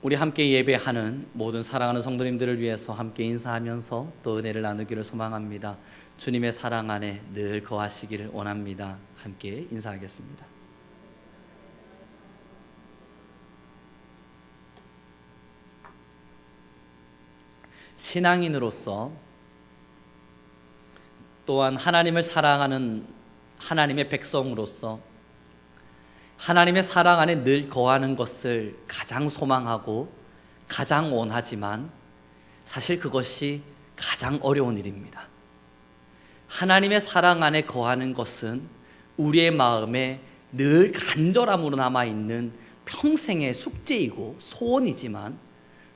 우리 함께 예배하는 모든 사랑하는 성도님들을 위해서 함께 인사하면서 또 은혜를 나누기를 소망합니다. 주님의 사랑 안에 늘 거하시기를 원합니다. 함께 인사하겠습니다. 신앙인으로서 또한 하나님을 사랑하는 하나님의 백성으로서 하나님의 사랑 안에 늘 거하는 것을 가장 소망하고 가장 원하지만 사실 그것이 가장 어려운 일입니다. 하나님의 사랑 안에 거하는 것은 우리의 마음에 늘 간절함으로 남아있는 평생의 숙제이고 소원이지만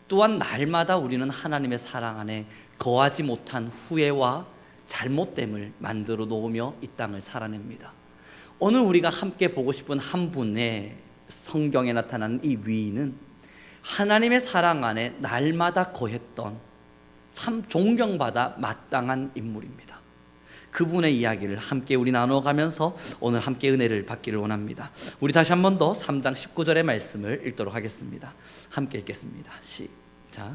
또한 날마다 우리는 하나님의 사랑 안에 거하지 못한 후회와 잘못됨을 만들어 놓으며 이 땅을 살아냅니다. 오늘 우리가 함께 보고 싶은 한 분의 성경에 나타나는 이 위인은 하나님의 사랑 안에 날마다 거했던 참 존경받아 마땅한 인물입니다. 그분의 이야기를 함께 우리 나눠가면서 오늘 함께 은혜를 받기를 원합니다. 우리 다시 한 번 더 3장 19절의 말씀을 읽도록 하겠습니다. 함께 읽겠습니다. 시작.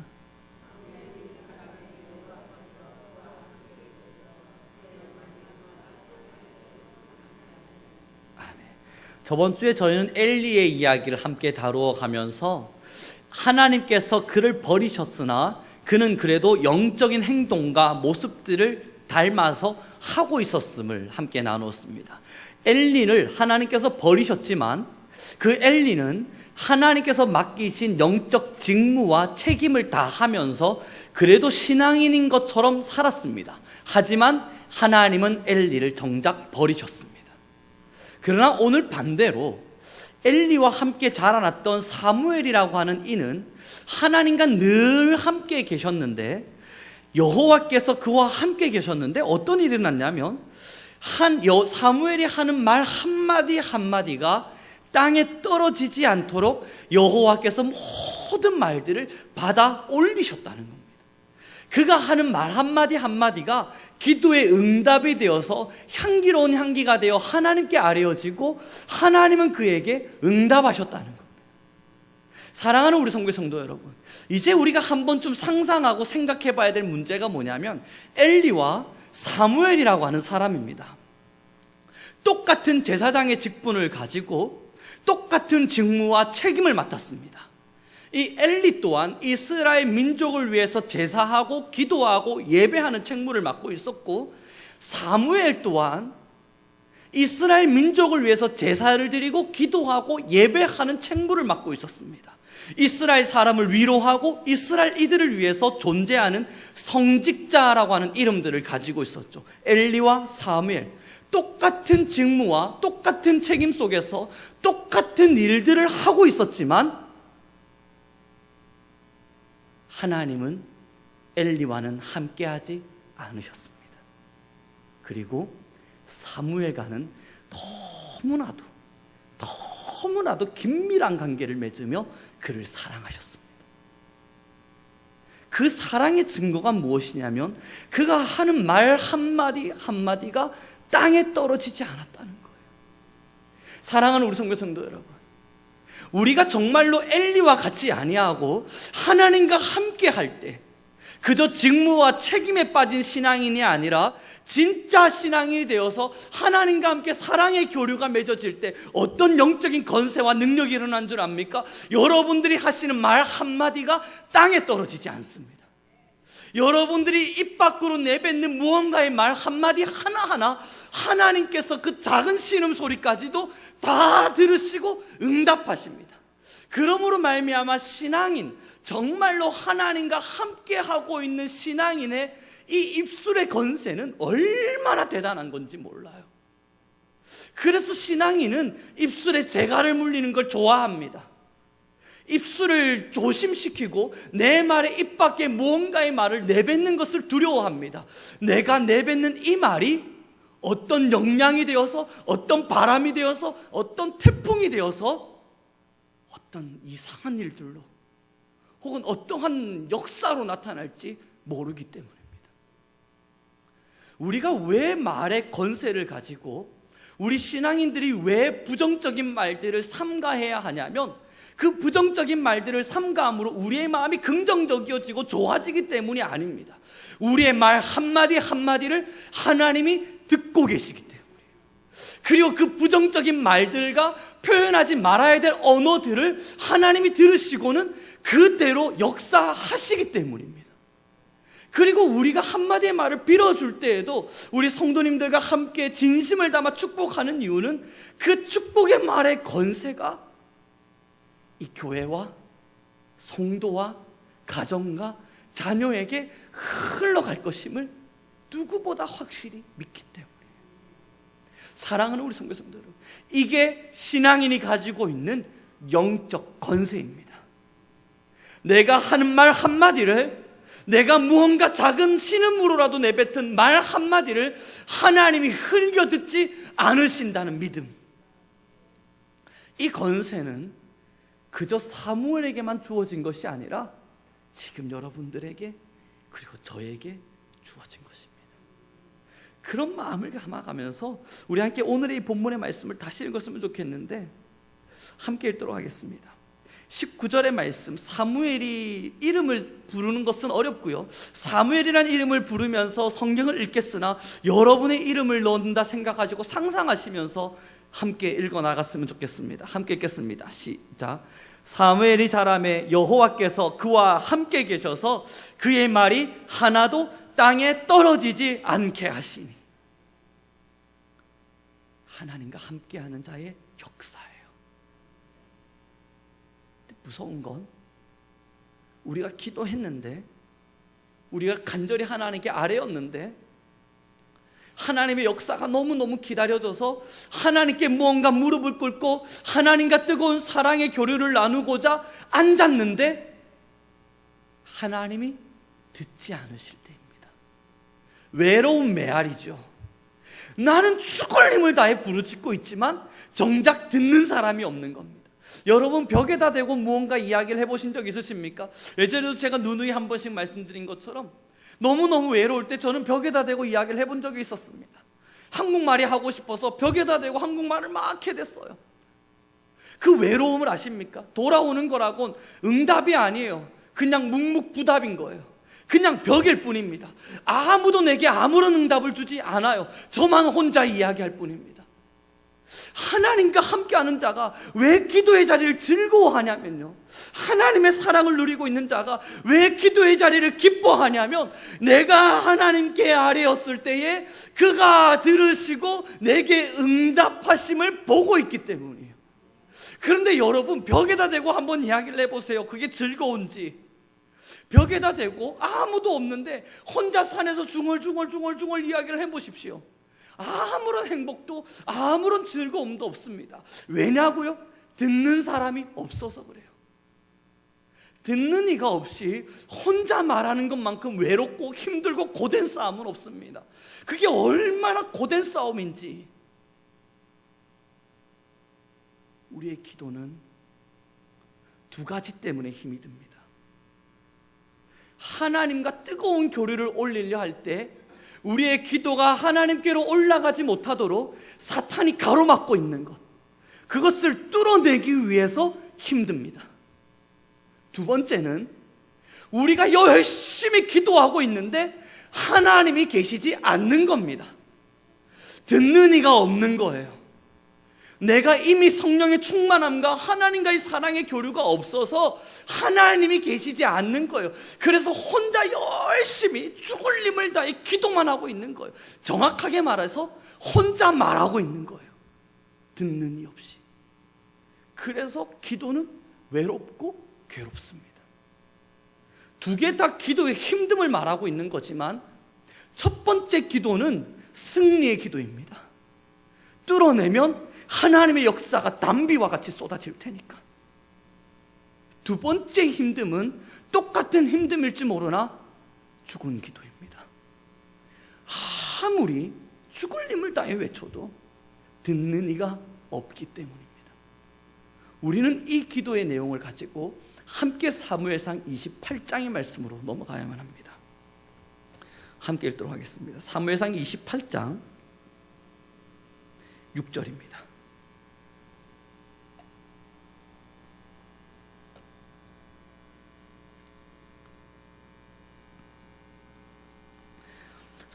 저번 주에 저희는 엘리의 이야기를 함께 다루어 가면서 하나님께서 그를 버리셨으나 그는 그래도 영적인 행동과 모습들을 닮아서 하고 있었음을 함께 나누었습니다. 엘리를 하나님께서 버리셨지만 그 엘리는 하나님께서 맡기신 영적 직무와 책임을 다하면서 그래도 신앙인인 것처럼 살았습니다. 하지만 하나님은 엘리를 정작 버리셨습니다. 그러나 오늘 반대로 엘리와 함께 자라났던 사무엘이라고 하는 이는 하나님과 늘 함께 계셨는데 여호와께서 그와 함께 계셨는데 어떤 일이 났냐면 사무엘이 하는 말 한마디 한마디가 땅에 떨어지지 않도록 여호와께서 모든 말들을 받아 올리셨다는 겁니다. 그가 하는 말 한마디 한마디가 기도의 응답이 되어서 향기로운 향기가 되어 하나님께 아뢰어지고 하나님은 그에게 응답하셨다는 겁니다. 사랑하는 우리 성도의 성도 여러분, 이제 우리가 한번 좀 상상하고 생각해 봐야 될 문제가 뭐냐면 엘리와 사무엘이라고 하는 사람입니다. 똑같은 제사장의 직분을 가지고 똑같은 직무와 책임을 맡았습니다. 이 엘리 또한 이스라엘 민족을 위해서 제사하고 기도하고 예배하는 책무를 맡고 있었고 사무엘 또한 이스라엘 민족을 위해서 제사를 드리고 기도하고 예배하는 책무를 맡고 있었습니다. 이스라엘 사람을 위로하고 이스라엘 이들을 위해서 존재하는 성직자라고 하는 이름들을 가지고 있었죠. 엘리와 사무엘, 똑같은 직무와 똑같은 책임 속에서 똑같은 일들을 하고 있었지만 하나님은 엘리와는 함께하지 않으셨습니다. 그리고 사무엘과는 너무나도 긴밀한 관계를 맺으며 그를 사랑하셨습니다. 그 사랑의 증거가 무엇이냐면 그가 하는 말 한마디 한마디가 땅에 떨어지지 않았다는 거예요. 사랑하는 우리 성도 여러분, 우리가 정말로 엘리와 같이 아니하고 하나님과 함께 할 때 그저 직무와 책임에 빠진 신앙인이 아니라 진짜 신앙인이 되어서 하나님과 함께 사랑의 교류가 맺어질 때 어떤 영적인 건세와 능력이 일어난 줄 압니까? 여러분들이 하시는 말 한마디가 땅에 떨어지지 않습니다. 여러분들이 입 밖으로 내뱉는 무언가의 말 한마디 하나하나 하나님께서 그 작은 신음소리까지도 다 들으시고 응답하십니다. 그러므로 말미암아 신앙인, 정말로 하나님과 함께하고 있는 신앙인의 이 입술의 건세는 얼마나 대단한 건지 몰라요. 그래서 신앙인은 입술에 재갈을 물리는 걸 좋아합니다. 입술을 조심시키고 내 말에 입 밖에 무언가의 말을 내뱉는 것을 두려워합니다. 내가 내뱉는 이 말이 어떤 영향이 되어서 어떤 바람이 되어서 어떤 태풍이 되어서 어떤 이상한 일들로 혹은 어떠한 역사로 나타날지 모르기 때문입니다. 우리가 왜 말의 건세를 가지고 우리 신앙인들이 왜 부정적인 말들을 삼가해야 하냐면 그 부정적인 말들을 삼가함으로 우리의 마음이 긍정적이어지고 좋아지기 때문이 아닙니다. 우리의 말 한마디 한마디를 하나님이 듣고 계시기 때문이에요. 그리고 그 부정적인 말들과 표현하지 말아야 될 언어들을 하나님이 들으시고는 그대로 역사하시기 때문입니다. 그리고 우리가 한마디의 말을 빌어줄 때에도 우리 성도님들과 함께 진심을 담아 축복하는 이유는 그 축복의 말의 권세가 이 교회와 성도와 가정과 자녀에게 흘러갈 것임을 누구보다 확실히 믿기 때문이에요. 사랑하는 우리 성도님들 여러분, 이게 신앙인이 가지고 있는 영적 권세입니다. 내가 하는 말 한마디를, 내가 무언가 작은 신음으로라도 내뱉은 말 한마디를 하나님이 흘겨듣지 않으신다는 믿음. 이 권세는 그저 사무엘에게만 주어진 것이 아니라 지금 여러분들에게 그리고 저에게 주어진 것입니다. 그런 마음을 담아가면서 우리 함께 오늘의 이 본문의 말씀을 다시 읽었으면 좋겠는데 함께 읽도록 하겠습니다. 19절의 말씀, 사무엘이 이름을 부르는 것은 어렵고요, 사무엘이라는 이름을 부르면서 성경을 읽겠으나 여러분의 이름을 넣는다 생각하시고 상상하시면서 함께 읽어나갔으면 좋겠습니다. 함께 읽겠습니다. 시작. 사무엘이 자라매 여호와께서 그와 함께 계셔서 그의 말이 하나도 땅에 떨어지지 않게 하시니. 하나님과 함께하는 자의 역사예요. 무서운 건 우리가 기도했는데, 우리가 간절히 하나님께 아뢰었는데 하나님의 역사가 너무너무 기다려져서 하나님께 무언가 무릎을 꿇고 하나님과 뜨거운 사랑의 교류를 나누고자 앉았는데 하나님이 듣지 않으실 때입니다. 외로운 메아리죠. 나는 죽을 힘을 다해 부르짖고 있지만 정작 듣는 사람이 없는 겁니다. 여러분, 벽에다 대고 무언가 이야기를 해보신 적 있으십니까? 예전에도 제가 누누이 한 번씩 말씀드린 것처럼 너무너무 외로울 때 저는 벽에다 대고 이야기를 해본 적이 있었습니다. 한국말이 하고 싶어서 벽에다 대고 한국말을 막 해댔어요. 그 외로움을 아십니까? 돌아오는 거라곤 응답이 아니에요. 그냥 묵묵부답인 거예요. 그냥 벽일 뿐입니다. 아무도 내게 아무런 응답을 주지 않아요. 저만 혼자 이야기할 뿐입니다. 하나님과 함께하는 자가 왜 기도의 자리를 즐거워하냐면요, 하나님의 사랑을 누리고 있는 자가 왜 기도의 자리를 기뻐하냐면 내가 하나님께 아뢰었을 때에 그가 들으시고 내게 응답하심을 보고 있기 때문이에요. 그런데 여러분, 벽에다 대고 한번 이야기를 해보세요. 그게 즐거운지. 벽에다 대고 아무도 없는데 혼자 산에서 중얼중얼 이야기를 해보십시오. 아무런 행복도 아무런 즐거움도 없습니다. 왜냐고요? 듣는 사람이 없어서 그래요. 듣는 이가 없이 혼자 말하는 것만큼 외롭고 힘들고 고된 싸움은 없습니다. 그게 얼마나 고된 싸움인지. 우리의 기도는 두 가지 때문에 힘이 듭니다. 하나님과 뜨거운 교류를 올리려 할 때 우리의 기도가 하나님께로 올라가지 못하도록 사탄이 가로막고 있는 것, 그것을 뚫어내기 위해서 힘듭니다. 두 번째는 우리가 열심히 기도하고 있는데 하나님이 계시지 않는 겁니다. 듣는 이가 없는 거예요. 내가 이미 성령의 충만함과 하나님과의 사랑의 교류가 없어서 하나님이 계시지 않는 거예요. 그래서 혼자 열심히 죽을 힘을 다해 기도만 하고 있는 거예요. 정확하게 말해서 혼자 말하고 있는 거예요. 듣는 이 없이. 그래서 기도는 외롭고 괴롭습니다. 두 개 다 기도의 힘듦을 말하고 있는 거지만 첫 번째 기도는 승리의 기도입니다. 뚫어내면 하나님의 역사가 담비와 같이 쏟아질 테니까. 두 번째 힘듦은 똑같은 힘듦일지 모르나 죽은 기도입니다. 아무리 죽을 힘을 다해 외쳐도 듣는 이가 없기 때문입니다. 우리는 이 기도의 내용을 가지고 함께 사무엘상 28장의 말씀으로 넘어가야만 합니다. 함께 읽도록 하겠습니다. 사무엘상 28장 6절입니다.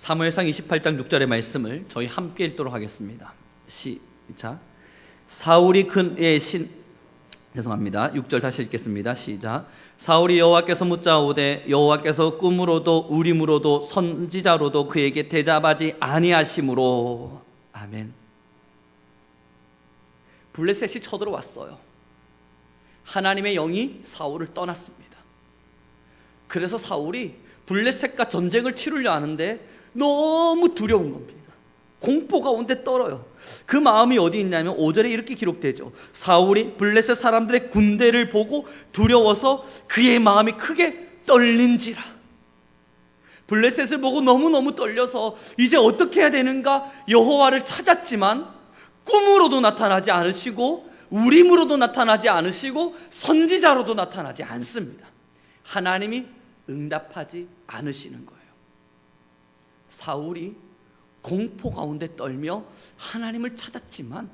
사무엘상 28장 6절의 말씀을 저희 함께 읽도록 하겠습니다. 시작. 사울이 그의 죄송합니다. 6절 다시 읽겠습니다. 시작. 사울이 여호와께서 묻자오되 여호와께서 꿈으로도 우림으로도 선지자로도 그에게 대답하지 아니하심으로. 아멘. 블레셋이 쳐들어왔어요. 하나님의 영이 사울을 떠났습니다. 그래서 사울이 블레셋과 전쟁을 치르려 하는데 너무 두려운 겁니다. 공포 가운데 떨어요. 그 마음이 어디 있냐면 5절에 이렇게 기록되죠. 사울이 블레셋 사람들의 군대를 보고 두려워서 그의 마음이 크게 떨린지라. 블레셋을 보고 너무너무 떨려서 이제 어떻게 해야 되는가 여호와를 찾았지만 꿈으로도 나타나지 않으시고 우림으로도 나타나지 않으시고 선지자로도 나타나지 않습니다. 하나님이 응답하지 않으시는 거예요. 사울이 공포 가운데 떨며 하나님을 찾았지만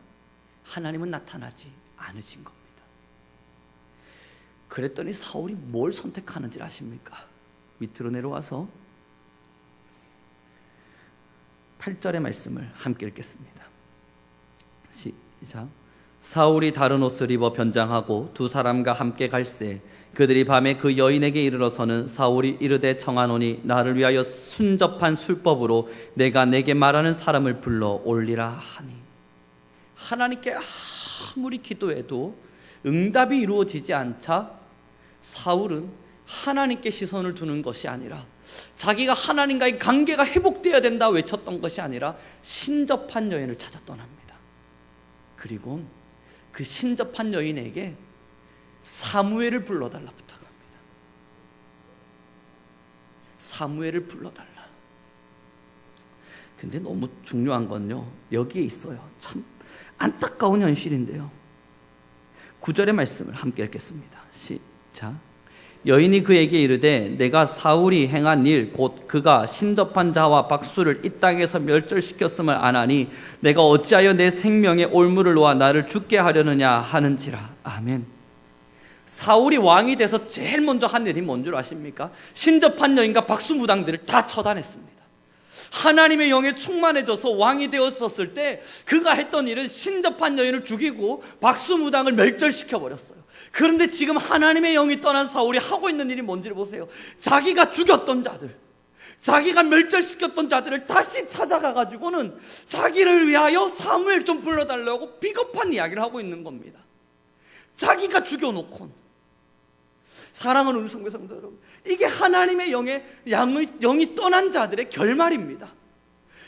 하나님은 나타나지 않으신 겁니다. 그랬더니 사울이 뭘 선택하는지 아십니까? 밑으로 내려와서 8절의 말씀을 함께 읽겠습니다. 시작. 사울이 다른 옷을 입어 변장하고 두 사람과 함께 갈새 그들이 밤에 그 여인에게 이르러서는 사울이 이르되 청하노니 나를 위하여 순접한 술법으로 내가 내게 말하는 사람을 불러 올리라 하니. 하나님께 아무리 기도해도 응답이 이루어지지 않자 사울은 하나님께 시선을 두는 것이 아니라 자기가 하나님과의 관계가 회복되어야 된다 외쳤던 것이 아니라 신접한 여인을 찾아 떠납니다. 그리고 그 신접한 여인에게 사무엘을 불러달라 부탁합니다. 사무엘을 불러달라. 근데 너무 중요한 건요, 여기에 있어요. 참 안타까운 현실인데요. 9절의 말씀을 함께 읽겠습니다. 시작. 여인이 그에게 이르되 내가 사울이 행한 일 곧 그가 신접한 자와 박수를 이 땅에서 멸절시켰음을 아나니 내가 어찌하여 내 생명에 올무를 놓아 나를 죽게 하려느냐 하는지라. 아멘. 사울이 왕이 돼서 제일 먼저 한 일이 뭔 줄 아십니까? 신접한 여인과 박수무당들을 다 처단했습니다. 하나님의 영에 충만해져서 왕이 되었었을 때 그가 했던 일은 신접한 여인을 죽이고 박수무당을 멸절시켜버렸어요. 그런데 지금 하나님의 영이 떠난 사울이 하고 있는 일이 뭔지를 보세요. 자기가 죽였던 자들, 자기가 멸절시켰던 자들을 다시 찾아가가지고는 자기를 위하여 사무엘 좀 불러달라고 비겁한 이야기를 하고 있는 겁니다. 자기가 죽여놓고. 사랑하는 우리 성도 여러분, 이게 하나님의 영이 떠난 자들의 결말입니다.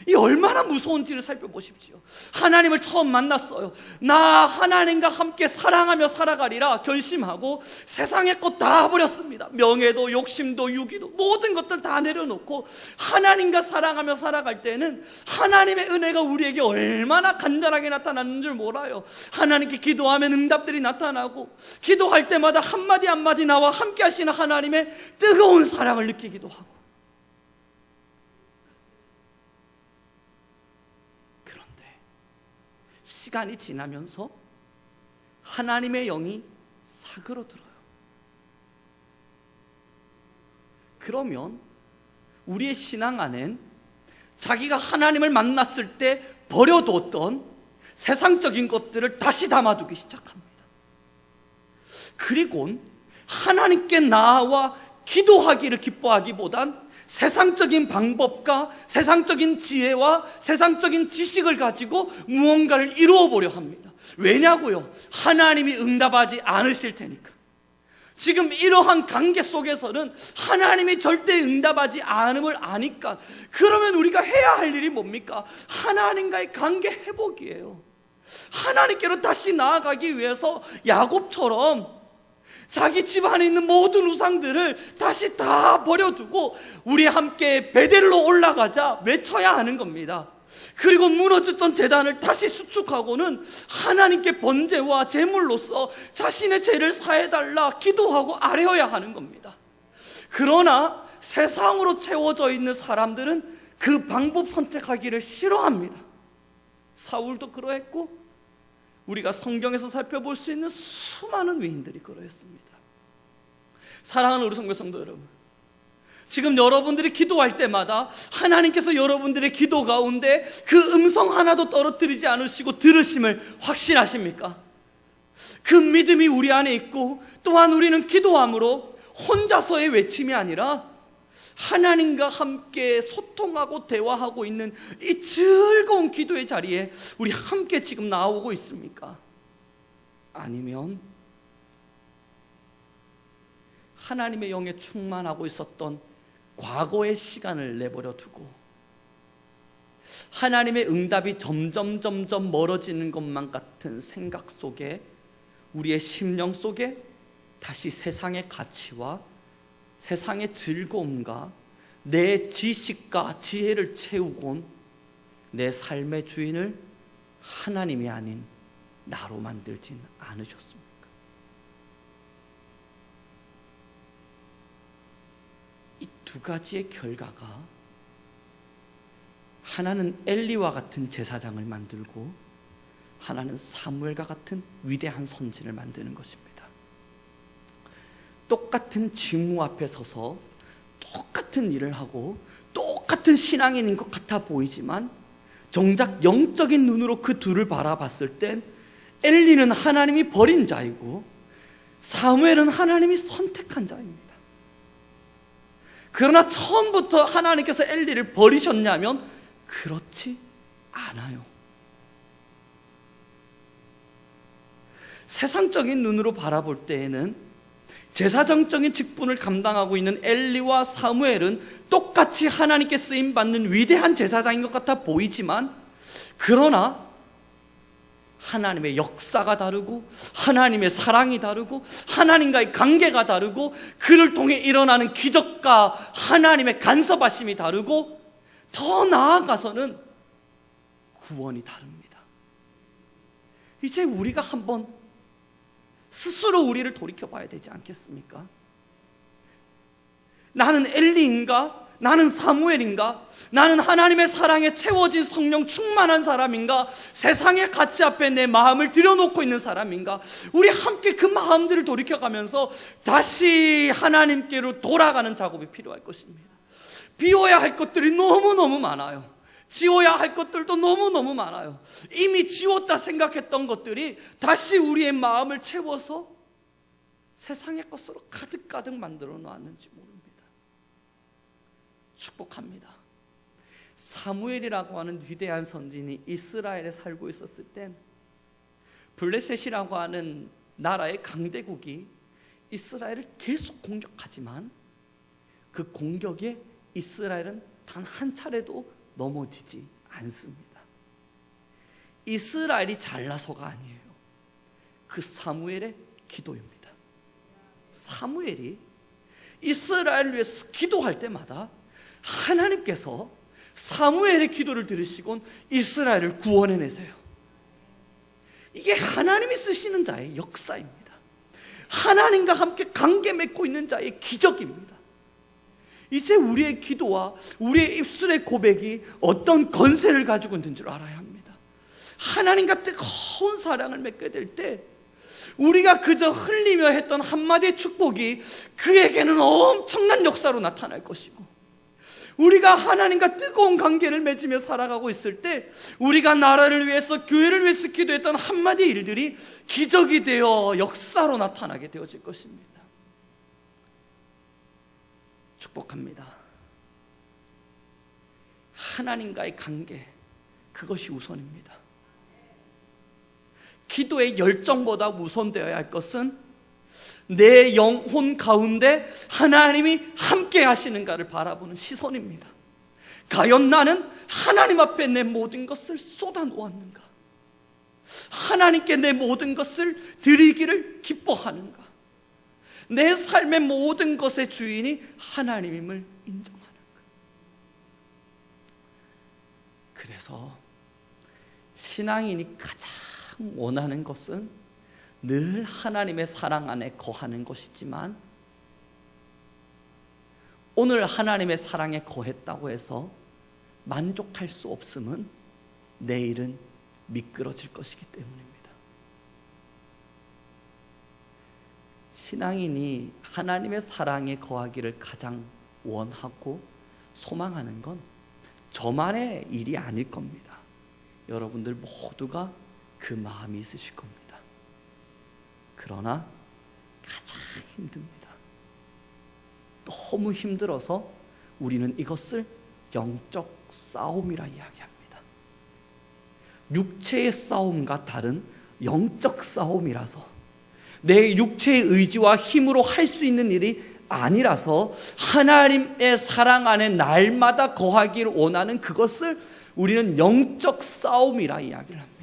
이 얼마나 무서운지를 살펴보십시오. 하나님을 처음 만났어요. 나 하나님과 함께 사랑하며 살아가리라 결심하고 세상의 것 다 버렸습니다. 명예도 욕심도 유기도 모든 것들 다 내려놓고 하나님과 사랑하며 살아갈 때는 하나님의 은혜가 우리에게 얼마나 간절하게 나타나는 줄 몰라요. 하나님께 기도하면 응답들이 나타나고 기도할 때마다 한마디 한마디 나와 함께 하시는 하나님의 뜨거운 사랑을 느끼기도 하고. 시간이 지나면서 하나님의 영이 사그러들어요. 그러면 우리의 신앙 안엔 자기가 하나님을 만났을 때 버려뒀던 세상적인 것들을 다시 담아두기 시작합니다. 그리고 하나님께 나와 기도하기를 기뻐하기보단 세상적인 방법과 세상적인 지혜와 세상적인 지식을 가지고 무언가를 이루어 보려 합니다. 왜냐고요? 하나님이 응답하지 않으실 테니까. 지금 이러한 관계 속에서는 하나님이 절대 응답하지 않음을 아니까. 그러면 우리가 해야 할 일이 뭡니까? 하나님과의 관계 회복이에요. 하나님께로 다시 나아가기 위해서 야곱처럼 자기 집안에 있는 모든 우상들을 다시 다 버려두고 우리 함께 베델로 올라가자 외쳐야 하는 겁니다. 그리고 무너졌던 제단을 다시 수축하고는 하나님께 번제와 제물로서 자신의 죄를 사해달라 기도하고 아뢰어야 하는 겁니다. 그러나 세상으로 채워져 있는 사람들은 그 방법 선택하기를 싫어합니다. 사울도 그러했고 우리가 성경에서 살펴볼 수 있는 수많은 위인들이 그러했습니다. 사랑하는 우리 성도 여러분, 지금 여러분들이 기도할 때마다 하나님께서 여러분들의 기도 가운데 그 음성 하나도 떨어뜨리지 않으시고 들으심을 확신하십니까? 그 믿음이 우리 안에 있고, 또한 우리는 기도함으로 혼자서의 외침이 아니라 하나님과 함께 소통하고 대화하고 있는 이 즐거운 기도의 자리에 우리 함께 지금 나오고 있습니까? 아니면 하나님의 영에 충만하고 있었던 과거의 시간을 내버려 두고 하나님의 응답이 점점 멀어지는 것만 같은 생각 속에, 우리의 심령 속에 다시 세상의 가치와 세상의 즐거움과 내 지식과 지혜를 채우곤 내 삶의 주인을 하나님이 아닌 나로 만들진 않으셨습니까? 이 두 가지의 결과가 하나는 엘리와 같은 제사장을 만들고 하나는 사무엘과 같은 위대한 선지를 만드는 것입니다. 똑같은 직무 앞에 서서 똑같은 일을 하고 똑같은 신앙인인 것 같아 보이지만 정작 영적인 눈으로 그 둘을 바라봤을 땐 엘리는 하나님이 버린 자이고 사무엘은 하나님이 선택한 자입니다. 그러나 처음부터 하나님께서 엘리를 버리셨냐면 그렇지 않아요. 세상적인 눈으로 바라볼 때에는 제사장적인 직분을 감당하고 있는 엘리와 사무엘은 똑같이 하나님께 쓰임받는 위대한 제사장인 것 같아 보이지만, 그러나 하나님의 역사가 다르고 하나님의 사랑이 다르고 하나님과의 관계가 다르고 그를 통해 일어나는 기적과 하나님의 간섭하심이 다르고 더 나아가서는 구원이 다릅니다. 이제 우리가 한번 스스로 우리를 돌이켜봐야 되지 않겠습니까? 나는 엘리인가? 나는 사무엘인가? 나는 하나님의 사랑에 채워진 성령 충만한 사람인가? 세상의 가치 앞에 내 마음을 들여놓고 있는 사람인가? 우리 함께 그 마음들을 돌이켜가면서 다시 하나님께로 돌아가는 작업이 필요할 것입니다. 비워야 할 것들이 너무너무 많아요. 지워야 할 것들도 너무너무 많아요. 이미 지웠다 생각했던 것들이 다시 우리의 마음을 채워서 세상의 것으로 가득가득 만들어 놓았는지 모릅니다. 축복합니다. 사무엘이라고 하는 위대한 선지인이 이스라엘에 살고 있었을 땐 블레셋이라고 하는 나라의 강대국이 이스라엘을 계속 공격하지만 그 공격에 이스라엘은 단 한 차례도 넘어지지 않습니다. 이스라엘이 잘나서가 아니에요. 그 사무엘의 기도입니다. 사무엘이 이스라엘을 위해서 기도할 때마다 하나님께서 사무엘의 기도를 들으시곤 이스라엘을 구원해내세요. 이게 하나님이 쓰시는 자의 역사입니다. 하나님과 함께 관계 맺고 있는 자의 기적입니다. 이제 우리의 기도와 우리의 입술의 고백이 어떤 건세를 가지고 있는 줄 알아야 합니다. 하나님과 뜨거운 사랑을 맺게 될 때 우리가 그저 흘리며 했던 한마디의 축복이 그에게는 엄청난 역사로 나타날 것이고, 우리가 하나님과 뜨거운 관계를 맺으며 살아가고 있을 때 우리가 나라를 위해서 교회를 위해서 기도했던 한마디 일들이 기적이 되어 역사로 나타나게 되어질 것입니다. 축복합니다. 하나님과의 관계, 그것이 우선입니다. 기도의 열정보다 우선되어야 할 것은 내 영혼 가운데 하나님이 함께 하시는가를 바라보는 시선입니다. 과연 나는 하나님 앞에 내 모든 것을 쏟아 놓았는가? 하나님께 내 모든 것을 드리기를 기뻐하는가? 내 삶의 모든 것의 주인이 하나님임을 인정하는가? 그래서 신앙인이 가장 원하는 것은 늘 하나님의 사랑 안에 거하는 것이지만, 오늘 하나님의 사랑에 거했다고 해서 만족할 수 없음은 내일은 미끄러질 것이기 때문입니다. 신앙인이 하나님의 사랑에 거하기를 가장 원하고 소망하는 건 저만의 일이 아닐 겁니다. 여러분들 모두가 그 마음이 있으실 겁니다. 그러나 가장 힘듭니다. 너무 힘들어서 우리는 이것을 영적 싸움이라 이야기합니다. 육체의 싸움과 다른 영적 싸움이라서, 내 육체의 의지와 힘으로 할 수 있는 일이 아니라서 하나님의 사랑 안에 날마다 거하기를 원하는 그것을 우리는 영적 싸움이라 이야기를 합니다.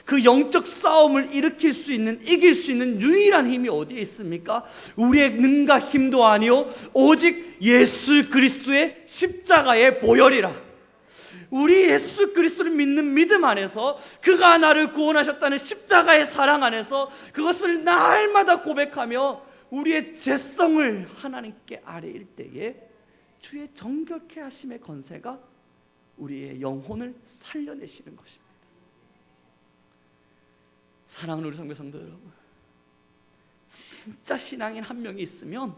그 영적 싸움을 일으킬 수 있는, 이길 수 있는 유일한 힘이 어디에 있습니까? 우리의 능과 힘도 아니요 오직 예수 그리스도의 십자가의 보혈이라. 우리 예수 그리스도를 믿는 믿음 안에서, 그가 나를 구원하셨다는 십자가의 사랑 안에서 그것을 날마다 고백하며 우리의 죄성을 하나님께 아뢰일 때에 주의 정결케 하심의 권세가 우리의 영혼을 살려내시는 것입니다. 사랑하는 우리 성도 여러분, 진짜 신앙인 한 명이 있으면,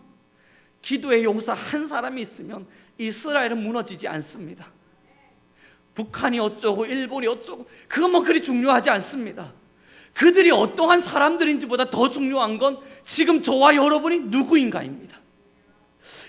기도의 용사 한 사람이 있으면 이스라엘은 무너지지 않습니다. 북한이 어쩌고 일본이 어쩌고 그건 그리 중요하지 않습니다. 그들이 어떠한 사람들인지보다 더 중요한 건 지금 저와 여러분이 누구인가입니다.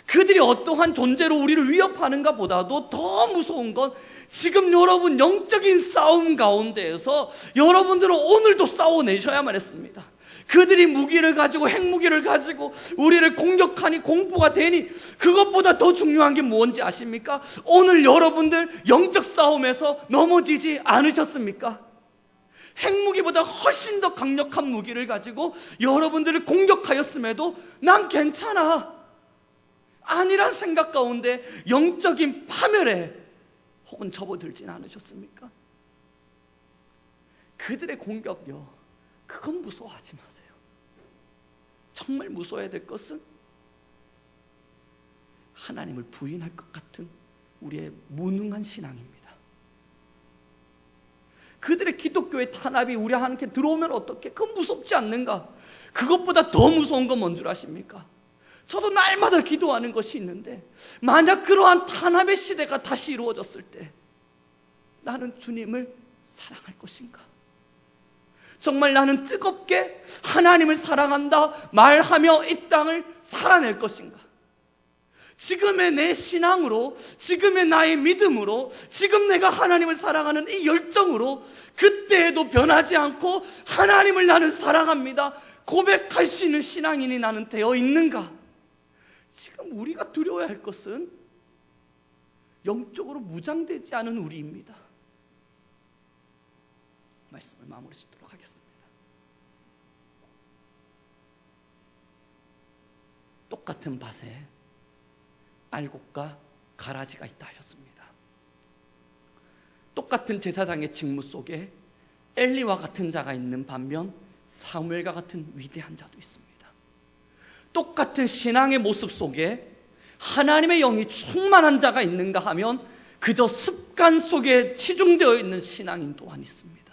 그들이 어떠한 존재로 우리를 위협하는가 보다도 더 무서운 건 지금 여러분 영적인 싸움 가운데에서 여러분들은 오늘도 싸워내셔야만 했습니다. 그들이 무기를 가지고, 핵무기를 가지고 우리를 공격하니 공포가 되니, 그것보다 더 중요한 게 뭔지 아십니까? 오늘 여러분들 영적 싸움에서 넘어지지 않으셨습니까? 핵무기보다 훨씬 더 강력한 무기를 가지고 여러분들을 공격하였음에도 난 괜찮아, 아니란 생각 가운데 영적인 파멸에 혹은 접어들진 않으셨습니까? 그들의 공격요, 그건 무서워하지 마세요. 정말 무서워야 될 것은 하나님을 부인할 것 같은 우리의 무능한 신앙입니다. 그들의 기독교의 탄압이 우리 한테 들어오면 어떻게? 그건 무섭지 않는가? 그것보다 더 무서운 건 뭔 줄 아십니까? 저도 날마다 기도하는 것이 있는데, 만약 그러한 탄압의 시대가 다시 이루어졌을 때 나는 주님을 사랑할 것인가? 정말 나는 뜨겁게 하나님을 사랑한다 말하며 이 땅을 살아낼 것인가? 지금의 내 신앙으로, 지금의 나의 믿음으로, 지금 내가 하나님을 사랑하는 이 열정으로 그때에도 변하지 않고 하나님을 나는 사랑합니다 고백할 수 있는 신앙인이 나는 되어 있는가? 지금 우리가 두려워야 할 것은 영적으로 무장되지 않은 우리입니다. 말씀을 마무리 짓도록 하겠습니다. 똑같은 밭에 알곡과 가라지가 있다 하셨습니다. 똑같은 제사장의 직무 속에 엘리와 같은 자가 있는 반면 사무엘과 같은 위대한 자도 있습니다. 똑같은 신앙의 모습 속에 하나님의 영이 충만한 자가 있는가 하면 그저 습관 속에 치중되어 있는 신앙인 또한 있습니다.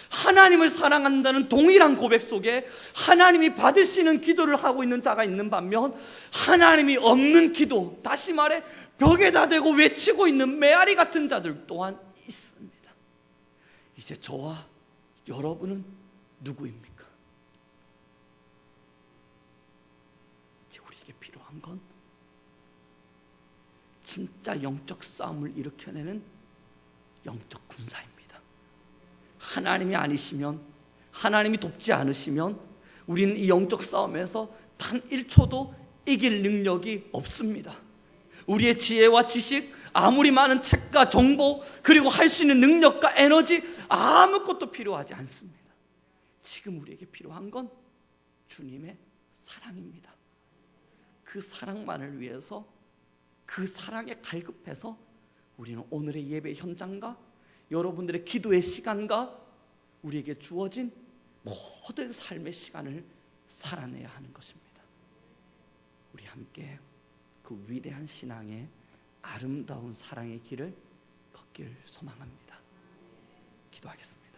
하나님을 사랑한다는 동일한 고백 속에 하나님이 받으시는 기도를 하고 있는 자가 있는 반면 하나님이 없는 기도, 다시 말해 벽에다 대고 외치고 있는 메아리 같은 자들 또한 있습니다. 이제 저와 여러분은 누구입니까? 이제 우리에게 필요한 건 진짜 영적 싸움을 일으켜내는 영적 군사입니다. 하나님이 아니시면, 하나님이 돕지 않으시면 우리는 이 영적 싸움에서 단 1초도 이길 능력이 없습니다. 우리의 지혜와 지식, 아무리 많은 책과 정보, 그리고 할 수 있는 능력과 에너지 아무것도 필요하지 않습니다. 지금 우리에게 필요한 건 주님의 사랑입니다. 그 사랑만을 위해서, 그 사랑에 갈급해서 우리는 오늘의 예배 현장과 여러분들의 기도의 시간과 우리에게 주어진 모든 삶의 시간을 살아내야 하는 것입니다. 우리 함께 그 위대한 신앙의 아름다운 사랑의 길을 걷기를 소망합니다. 기도하겠습니다.